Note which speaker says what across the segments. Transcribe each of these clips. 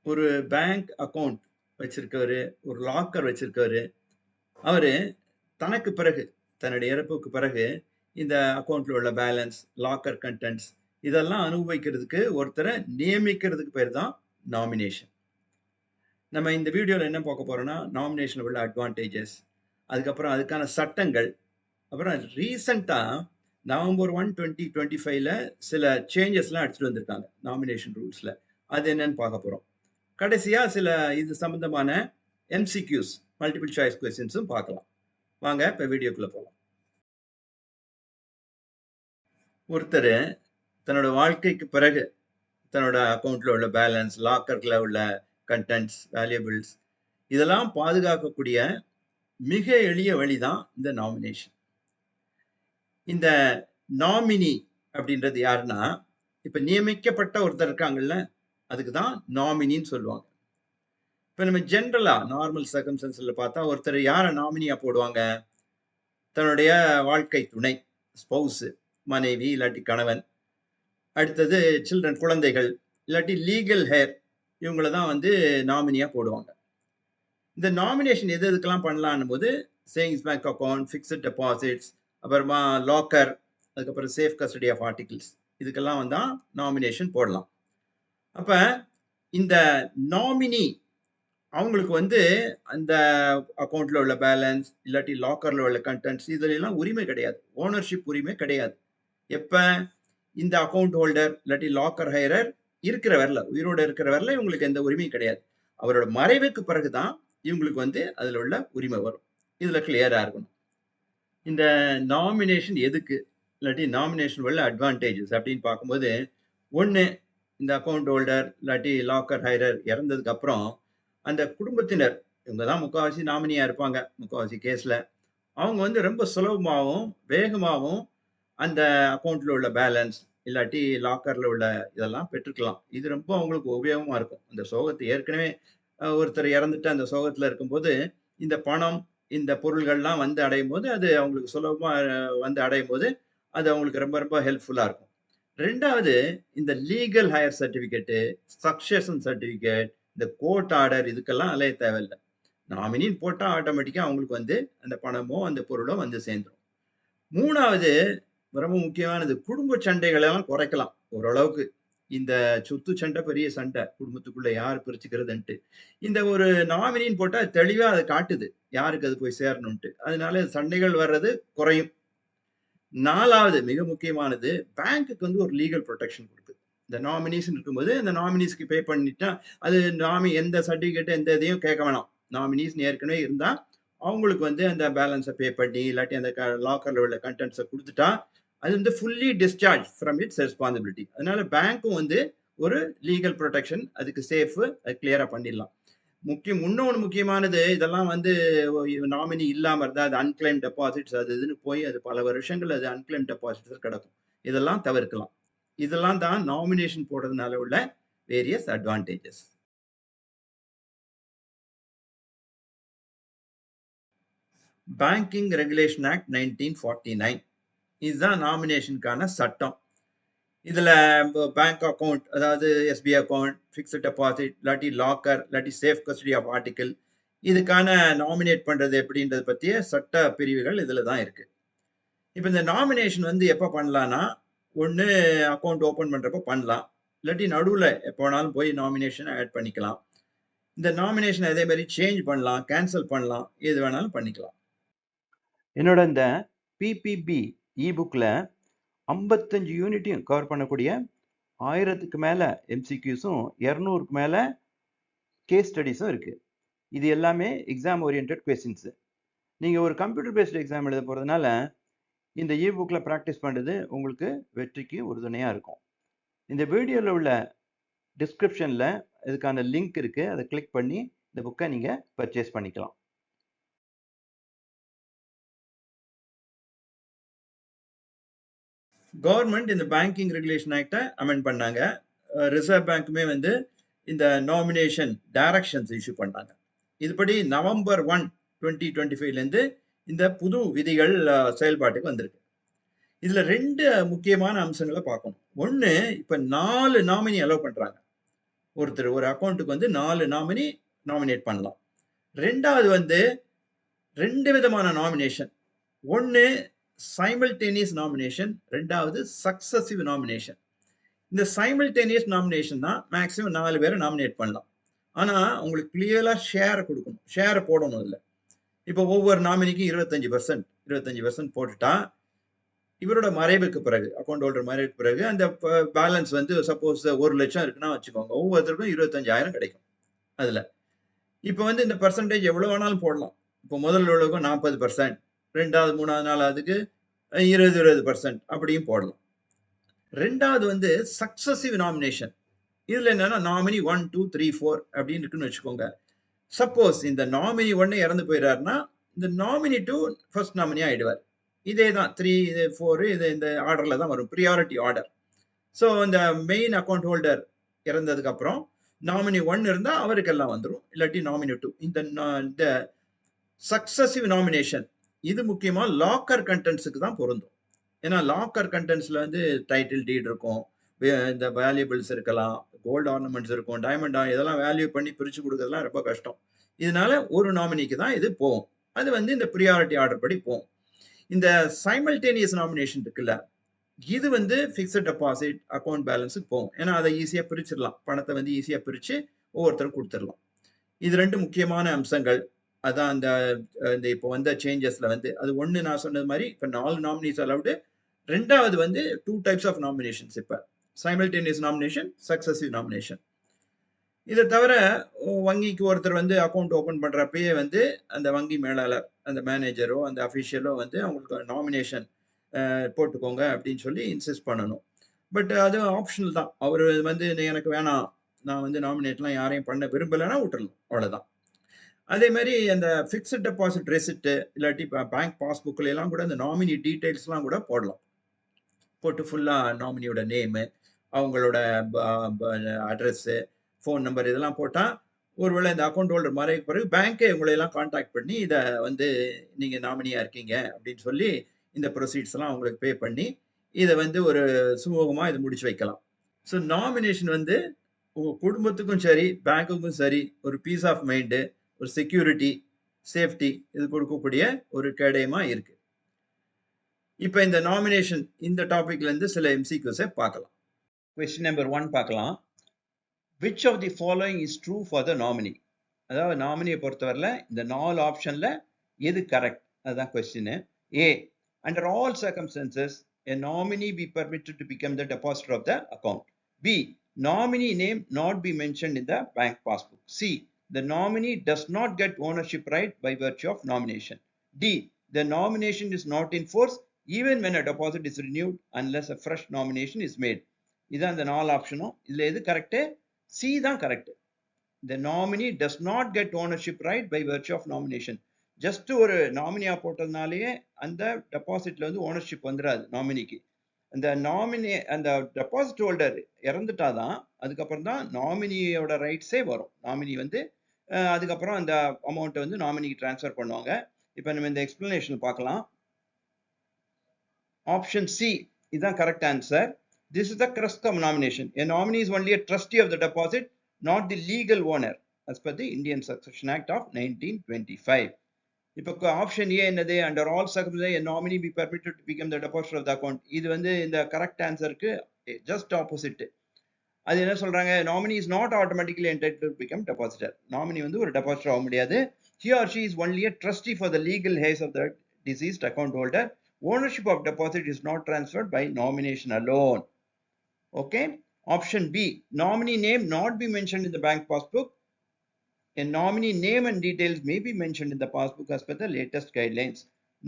Speaker 1: ஒரு bank account வச்சிருக்கவரு, ஒரு locker வச்சிருக்கவரு. அவரு தனக்கு பிறகு, தன்னுடைய இறப்புக்கு பிறகு, இந்த அக்கவுண்ட்ல உள்ள பேலன்ஸ், லாக்கர் கன்டென்ட்ஸ் இதெல்லாம் அனுபவிக்கிறதுக்கு ஒருத்தர நியமிக்கிறதுக்கு பேர் தான் நாமினேஷன். நம்ம இந்த வீடியோல என்ன பார்க்க போறோம்னா, நாமினேஷன்ல உள்ள அட்வான்டேஜஸ், அதுக்கப்புறம் அதுக்கான சட்டங்கள், அப்புறம் ரீசென்ட்டா நவம்பர் 1, 2025ல சில சேஞ்சஸ்லாம் எடுத்துட்டு வந்திருக்காங்க. நாமினேஷன் ரூல்ஸ்ல. அது என்னன்னு பார்க்க போறோம். கடைசியா சில இது சம்பந்தமான எம்சிக்யூஸ், மல்டிபிள் சாய்ஸ் கொஸ்டின்ஸும் பார்க்கலாம். வாங்க இப்ப வீடியோக்குள்ள போலாம். ஒருத்தரு தன்னோட வாழ்க்கைக்கு பிறகு தன்னோட அக்கவுண்ட்ல உள்ள பேலன்ஸ், லாக்கர்ல உள்ள கன்டென்ட்ஸ், வேல்யூபிள்ஸ் இதெல்லாம் பாதுகாக்கக்கூடிய மிக எளிய வழிதான் இந்த நாமினேஷன். இந்த நாமினி அப்படின்றது யாருன்னா, இப்ப நியமிக்கப்பட்ட ஒருத்தர் இருக்காங்கல்ல, அதுக்கு தான் நாமினின்னு சொல்லுவாங்க. இப்ப நம்ம ஜெனரலா நார்மல் சர்க்கம்ஸ்டன்ஸ்ல பார்த்தா ஒருத்தர் யார நாமினியா போடுவாங்க? தன்னுடைய வாழ்க்கை துணை, ஸ்பௌஸ், மனைவி இல்லாட்டி கணவன், அடுத்தது சில்ட்ரன் குழந்தைகள், இல்லாட்டி லீகல் ஹேர் இவங்கள தான் வந்து நாமினியா போடுவாங்க. இந்த நாமினேஷன் எது எதுக்கெல்லாம் பண்ணலான்னும் போது, savings bank account, fixed deposits, அப்புறமா லாக்கர், அதுக்கப்புறம் சேஃப் கஸ்டடி ஆஃப் ஆர்டிகிள்ஸ் இதுக்கெல்லாம் வந்தா நாமினேஷன் போடலாம். அப்ப இந்த நாமினி அவங்களுக்கு வந்து அந்த அக்கவுண்ட்ல உள்ள பேலன்ஸ், இல்லாட்டி லாக்கர்ல உள்ள கன்டென்ட்ஸ் இதுலலாம் உரிமை கிடையாது. ஓனர்ஷிப் உரிமை கிடையாது. எப்ப? இந்த அக்கவுண்ட் ஹோல்டர் இல்லாட்டி லாக்கர் ஹையரர் இருக்கிற வரல, உயிரோட இருக்கிற வரல இவங்களுக்கு எந்த உரிமையும் கிடையாது. அவரோட மறைவுக்கு பிறகு தான் இவங்களுக்கு வந்து அதுல உள்ள உரிமை வரும். இதுல கிளியரா இருக்கணும். இந்த நாமினேஷன் எதுக்கு? இல்லாட்டி நாமினேஷன் உள்ள அட்வான்டேஜஸ் அப்படின்னு பார்க்கும்போது, ஒண்ணு இந்த அக்கவுண்ட் ஹோல்டர் இல்லாட்டி லாக்கர் ஹையரர் இறந்ததுக்கு அப்புறம் அந்த குடும்பத்தினர் இவங்க தான் முக்காவாசி நாமினியா இருப்பாங்க முக்காவாசி கேஸ்ல. அவங்க வந்து ரொம்ப சுலபமாகவும் வேகமாகவும் அந்த அக்கவுண்ட்ல உள்ள பேலன்ஸ் இல்லாட்டி லாக்கர்ல உள்ள இதெல்லாம் பெற்றுக்கலாம். இது ரொம்ப அவங்களுக்கு உபயோகமா இருக்கும். இந்த சோகத்தை ஏற்கனவே ஒருத்தர் இறந்துட்டு அந்த சோகத்துல இருக்கும்போது, இந்த பணம், இந்த பொருள்கள்லாம் வந்து அடையும் போது, அது அவங்களுக்கு சுலபமா வந்து அடையும் போது, அது அவங்களுக்கு ரொம்ப ரொம்ப ஹெல்ப்ஃபுல்லா இருக்கும். 2வது இந்த legal heir certificate, succession certificate, இந்த கோர்ட் ஆர்டர் இதுக்கெல்லாம் அலைய தேவையில்ல. நாமினின்னு போட்டா ஆட்டோமேட்டிக்கா அவங்களுக்கு வந்து அந்த பணமோ, அந்த பொருளோ வந்து சேர்ந்துரும். 3வது ரொம்ப முக்கியமானது குடும்ப சண்டைகள எல்லாம் குறைக்கலாம் ஓரளவுக்கு. இந்த சொத்து சண்டை பெரிய சண்டை. குடும்பத்துக்குள்ள யார் பிரிச்சுக்கிறதுன்ட்டு. இந்த ஒரு நாமினின்னு போட்டா தெளிவா அது காட்டுது. யாருக்கு அது போய் சேரணும்ன்ட்டு. அதனால சண்டைகள் வர்றது குறையும். 4வது மிக முக்கியமானது பேங்க்குக்கு வந்து ஒரு லீகல் புரொடெக்ஷன் குடுக்குது. இந்த நாமினீஸ்ன்னு இருக்கும்போது, அந்த நாமினீஸ்க்கு பே பண்ணிட்டா, அது எந்த சர்டிஃபிகேட் எந்த இதையும் கேட்க வேணாம். நாமினீஸ்ன்னு ஏற்கனவே இருந்தா, அவங்களுக்கு வந்து அந்த பேலன்ஸ பே பண்ணி, இல்லாட்டி அந்த லாக்கர்ல உள்ள கன்டென்ட்ஸ குடுத்துட்டா, அது வந்து fully discharge from its responsibility. அதனால பேங்க்கும் வந்து ஒரு லீகல் புரொடெக்ஷன் அதுக்கு சேஃப் அது கிளியரா பண்ணிடலாம். இன்னொன்னு முக்கியமானது இதெல்லாம் வந்து நாமினி இல்லாம இருந்தா அது அன்கிளைம் டெபாசிட்ஸ் அது இதுன்னு போய் அது பல வருஷங்கள் அது அன்கிளைம் டெபாசிட்ஸ் கிடக்கும். இதெல்லாம் தவிர்க்கலாம். இதெல்லாம் தான் நாமினேஷன் போடுறதுனால உள்ள various advantages. Banking regulation act 1949 இதுதான் நாமினேஷனுக்கான சட்டம். இதுல பேங்க் அக்கவுண்ட் அதாவது எஸ்பிஐ அக்கவுண்ட், ஃபிக்ஸட் டெபாசிட், இல்லாட்டி லாக்கர், இல்லாட்டி சேஃப் கஸ்டடி ஆஃப் ஆர்டிகிள் இதுக்கான நாமினேட் பண்றது எப்படின்றத பத்திய சட்ட பிரிவுகள் இதுல தான் இருக்கு. இப்ப இந்த நாமினேஷன் வந்து எப்ப பண்ணலாம்னா, ஒண்ணு அக்கவுண்ட் ஓப்பன் பண்றப்ப பண்ணலாம். இல்லாட்டி நடுவுல எப்ப வேணாலும் போய் நாமினேஷன் ஆட் பண்ணிக்கலாம். இந்த நாமினேஷன் அதே மாரி சேஞ்ச் பண்ணலாம், கேன்சல் பண்ணலாம். எது வேணாலும் பண்ணிக்கலாம். என்னோட இந்த பிபிபி புக்ல 55 யூனிட்டையும் கவர் பண்ணக்கூடிய 1000க்கு மேல எம்சிக்யூஸும் 200க்கு மேல கேஸ் ஸ்டடீஸும் இருக்கு. இது எல்லாமே எக்ஸாம் ஓரியன்டட் கொஸ்டின்ஸ். நீங்க ஒரு கம்ப்யூட்டர் பேஸ்ட் எக்ஸாம் எழுத போறதுனால இந்த புக்ல பிராக்டிஸ் பண்றது உங்களுக்கு வெற்றிக்கு உறுதுணையா இருக்கும். இந்த வீடியோல உள்ள டிஸ்கிரிப்ஷன்ல இதுக்கான லிங்க் இருக்கு. அதை கிளிக் பண்ணி இந்த புக்கை நீங்க பர்ச்சேஸ் பண்ணிக்கலாம். கவர்மெண்ட் இந்த பேங்கிங் ரெகுலேஷன் ஆக்டை அமெண்ட் பண்ணாங்க. ரிசர்வ் பேங்க்குமே வந்து இந்த நாமினேஷன் டைரக்ஷன்ஸ் இஷ்யூ பண்ணாங்க. இதுபடி நவம்பர் 1, 2025லேருந்து இந்த புது விதிகள் செயல்பாட்டுக்கு வந்திருக்கு. இதுல 2 முக்கியமான அம்சங்களை பார்க்கணும். ஒண்ணு, இப்ப 4 நாமினி அலோவ் பண்றாங்க. ஒருத்தர் ஒரு அக்கௌண்ட்டுக்கு வந்து 4 நாமினி நாமினேட் பண்ணலாம். ரெண்டாவது வந்து 2 விதமான நாமினேஷன். ஒண்ணு சைமல்டேனியஸ் நாமினேஷன், ரெண்டாவது சக்சசிவ் நாமினேஷன். இந்த சைமல்டேனியஸ் நாமினேஷன் தான் மேக்ஸிமம் 4 பேரை நாமினேட் பண்ணலாம். ஆனா உங்களுக்கு கிளியரா ஷேர் கொடுக்கணும். ஷேர் போடணும் இல்ல. இப்போ ஒவ்வொரு நாமினிக்கும் 25% போட்டுட்டா இவரோட மறைவுக்கு பிறகு அக்கௌண்ட் ஹோல்டர் மறைவுக்கு பிறகு அந்த பேலன்ஸ் வந்து சப்போஸ் 1 லட்சம் இருக்குன்னா வச்சுக்கோங்க. ஒவ்வொருத்தருக்கும் 25,000 கிடைக்கும் அதுல. இப்போ வந்து இந்த பெர்சன்டேஜ் எவ்வளவு வேணாலும் போடலாம். இப்போ முதல் உள்ளவங்க 40%, ரெண்டாவது மூணாவது நாலாவதுக்கு 20% அப்படியும் போடலாம். ரெண்டாவது வந்து சக்சசிவ் நாமினேஷன். இதுல என்னன்னா நாமினி 1, 2, 3, 4 அப்படின்னு இருக்குன்னு வச்சுக்கோங்க. சப்போஸ் இந்த நாமினி 1 இறந்து போயிறாருன்னா இந்த நாமினி 2 ஃபர்ஸ்ட் நாமினி ஆயிடுவார். இதே தான் 3, 4 இது இந்த ஆர்டர்ல தான் வரும். Priority order. ஸோ இந்த மெயின் அக்கௌண்ட் ஹோல்டர் இறந்ததுக்கு அப்புறம் நாமினி 1 இருந்தா அவருக்கெல்லாம் வந்துடும். இல்லாட்டி நாமினி 2. இந்த சக்சசிவ் நாமினேஷன் இது முக்கியமா லாக்கர் கண்டென்ட்ஸுக்கு தான் பொருந்தும். ஏன்னா லாக்கர் கண்டென்ட்ஸ்ல வந்து டைட்டில் டீட் இருக்கும், இந்த வேல்யூபிள்ஸ் இருக்கலாம், கோல்டு ஆர்னமெண்ட்ஸ் இருக்கும், டைமண்ட் இதெல்லாம் வேல்யூ பண்ணி பிரிச்சு கொடுக்கறதுலாம் ரொம்ப கஷ்டம். இதனால ஒரு நாமினிக்கு தான் இது போகும். அது வந்து இந்த ப்ரியாரிட்டி ஆர்டர் படி போகும். இந்த சைமல்டேனியஸ் நாமினேஷன் இருக்குல்ல, இது வந்து ஃபிக்ஸட் டெபாசிட் அக்கௌண்ட் பேலன்ஸுக்கு போகும். ஏன்னா அதை ஈஸியா பிரிச்சிடலாம். பணத்தை வந்து ஈஸியா பிரிச்சு ஒவ்வொருத்தரும் கொடுத்துடலாம். இது 2 முக்கியமான அம்சங்கள். அதான் அந்த இப்போ வந்த சேஞ்சஸ்ல வந்து அது ஒண்ணு நான் சொன்னது மாதிரி இப்போ 4 நாமினிஸ் அலவுடு. ரெண்டாவது வந்து 2 டைப்ஸ் ஆஃப் நாமினேஷன்ஸ். இப்போ சைமல்டேனியஸ் நாமினேஷன், சக்சசிவ் நாமினேஷன். இதை தவிர வங்கிக்கு ஒருத்தர் வந்து அக்கௌண்ட் ஓபன் பண்றப்பயே வந்து அந்த வங்கி மேலாளர், அந்த மேனேஜரோ அந்த அஃபிஷியலோ வந்து அவங்களுக்கு நாமினேஷன் போட்டுக்கோங்க அப்படின்னு சொல்லி இன்சிஸ்ட் பண்ணணும். பட் அது ஆப்ஷனல் தான். அவர் வந்து எனக்கு வேணாம், நான் வந்து நாமினேட்லாம் யாரையும் பண்ண விரும்பலைன்னா விட்டுறலாம், அவ்வளவுதான். அதே மாதிரி அந்த ஃபிக்ஸட் டெபாசிட் ரெசிப்ட் இல்லாட்டி பேங்க் பாஸ்புக்ல எல்லாம் கூட இந்த நாமினி டீடைல்ஸ்லாம் கூட போடலாம். போட்டு ஃபுல்லா நாமினியோட நேமு, அவங்களோட அட்ரஸ், ஃபோன் நம்பர் இதெல்லாம் போட்டா ஒருவேளை இந்த அக்கௌண்ட் ஹோல்டர் மறைவுக்கு பிறகு பேங்கே உங்களை எல்லாம் கான்டாக்ட் பண்ணி இதை வந்து நீங்க நாமினியா இருக்கீங்க அப்படின்னு சொல்லி இந்த ப்ரொசீட்ஸ் எல்லாம் அவங்களுக்கு பே பண்ணி இதை வந்து ஒரு சுமூகமா இது முடிச்சு வைக்கலாம். ஸோ நாமினேஷன் வந்து உங்க குடும்பத்துக்கும் சரி, பேங்க்குக்கும் சரி ஒரு பீஸ் ஆஃப் மைண்டு, ஒரு செக்யூரிட்டி, சேஃப்டி இது கொடுக்கக்கூடிய ஒரு கேடயமா இருக்கு. இப்போ இந்த நாமினேஷன் இந்த டாபிக்ல இருந்து சில எம்சிக்யூஸை பார்க்கலாம். கொஸ்டின் நம்பர் 1 பார்க்கலாம். Which of the following is true for the nominee? அதாவது நாமினியை பொறுத்தவரையில இந்த 4 ஆப்ஷன்ல எது கரெக்ட்? அதுதான் question. A. Under all circumstances, a nominee be permitted to become the depositor of the account. B. Nominee name not be mentioned in the bank passbook. C. The nominee does not get ownership right by virtue of nomination. D. The nomination is not in force even when a deposit is renewed unless a fresh nomination is made. இதான் இந்த 4 ஆப்ஷனும். இதுல எது correct? C தான் correct. The nominee does not get ownership right by virtue of nomination. Just ஒரு நாமினியா போட்டதுனாலேயே அந்த டெபாசிட்ல வந்து ownership வந்துடாது நாமினிக்கு. அந்த டெபாசிட் ஹோல்டர் இறந்துட்டாதான் அதுக்கப்புறம் தான் நாமினியோட ரைட்ஸே வரும். நாமினி வந்து அதுக்கப்புறம் அந்த அமௌண்ட்டை வந்து நாமினிக்கு டிரான்ஸ்ஃபர் பண்ணுவாங்க. இப்போ நம்ம இந்த எக்ஸ்பிளனேஷன் பார்க்கலாம். ஆப்ஷன் சி இதுதான் correct answer. This is the crux of nomination. A nominee is only a trustee of the deposit, not the legal owner, as per the Indian Succession Act of 1925. இப்போ option A என்னது? Under all circumstances a nominee be permitted to become the depositor of the account. இது வந்து இந்த correct ஆன்சருக்கு just opposite. அது என்ன சொல்றாங்க? nominee is not automatically entitled to become depositor. Nominee வந்து ஒரு டெபாசிட்டர் ஆக முடியாது. He or she is only a trustee for the legal heirs of the deceased account holder. Ownership of deposit is not transferred by nomination alone. Okay. Option B. Nominee name not be mentioned in the bank passbook. A nominee name and details may be mentioned in the passbook as per the latest guidelines.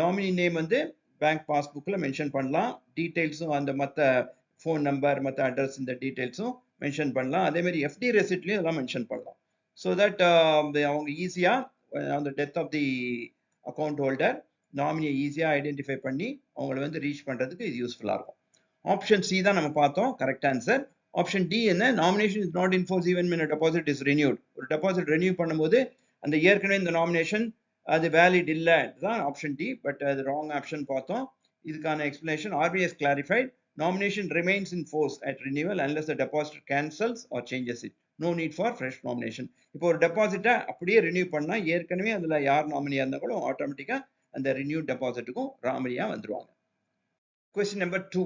Speaker 1: Nominee name வந்து bank passbookல mention பண்ணலாம். டீடைல்ஸும் அந்த மற்ற phone number மற்ற address இந்த டீடைல்ஸும் mention பண்ணலாம். அதே மாதிரி FD ரெசிப்ட்லையும் அதெல்லாம் மென்ஷன் பண்ணலாம். ஸோ தட் அவங்க ஈஸியாக அந்த death of the account holder நாமினியை ஈஸியாக ஐடென்டிஃபை பண்ணி அவங்களை வந்து ரீச் பண்ணுறதுக்கு இது யூஸ்ஃபுல்லாக இருக்கும். ஆப்ஷன் சி தான் நம்ம பார்த்தோம் கரெக்ட் ஆன்சர். ஆப்ஷன் டி என்ன? Nomination is not in force even when a deposit is renewed. ஒரு டெபாசிட் ரெனியூ பண்ணும்போது அந்த ஏற்கனவே இந்த நாமினேஷன் அது வேலிட் இல்லை தான் ஆப்ஷன் டி. பட் அது ராங் ஆப்ஷன் பார்த்தோம். இதுக்கான explanation RBI has clarified nomination remains in force at renewal unless the depositor cancels or changes it. No need for fresh nomination. இப்போ ஒரு டெபாசிட்டை அப்படியே ரினியூ பண்ணால் ஏற்கனவே அதில் யார் நாமினியாக இருந்தால் கூட ஆட்டோமேட்டிக்காக அந்த ரினியூ டெபாசிட்டுக்கும் நாமினியாக வந்துடுவாங்க. Question number 2.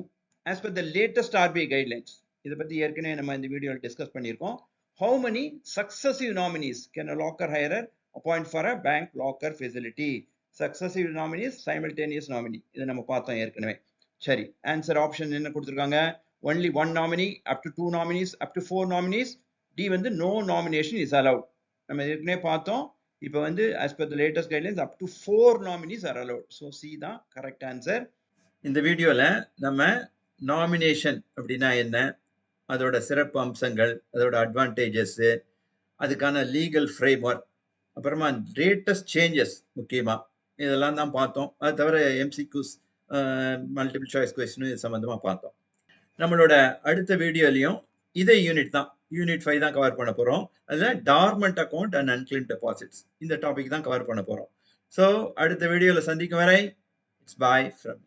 Speaker 1: As per the latest RBI guidelines, இதை பற்றி ஏற்கனவே நம்ம இந்த வீடியோவில் டிஸ்கஸ் பண்ணியிருக்கோம். How many successive nominees can a locker hirer appoint for a bank locker facility? Successive nominees, simultaneous nominee. இதை நம்ம பார்த்தோம் ஏற்கனவே. சரி, ஆன்சர் ஆப்ஷன் என்ன கொடுத்துருக்காங்க? Only one nominee, up to 2 nominees, up to 4 nominees. D வந்து no nomination is allowed. நம்ம ஏற்கனவே பார்த்தோம். இப்போ வந்து as per the latest guidelines up to 4 nominees are allowed. So C தான் கரெக்ட் ஆன்சர். இந்த வீடியோவில் நம்ம நாமினேஷன் அப்படின்னா என்ன, அதோட சிறப்பு அம்சங்கள், அதோட அட்வான்டேஜஸ்ஸு, அதுக்கான லீகல் ஃப்ரேம்வொர்க், அப்புறமா லேட்டஸ்ட் சேஞ்சஸ் முக்கியமாக இதெல்லாம் தான் பார்த்தோம். அது தவிர MCQs, மல்டிபிள் சாய்ஸ் கொஸ்டின் இது சம்மந்தமாக பார்த்தோம். நம்மளோட அடுத்த வீடியோலையும் இதே யூனிட் தான், யூனிட் 5 தான் கவர் பண்ண போகிறோம். அதில் torment account and unclaimed deposits, இந்த டாபிக் தான் கவர் பண்ண போகிறோம். ஸோ அடுத்த வீடியோவில் சந்திக்கும் வரை இட்ஸ் பாய் ஃப்ரம்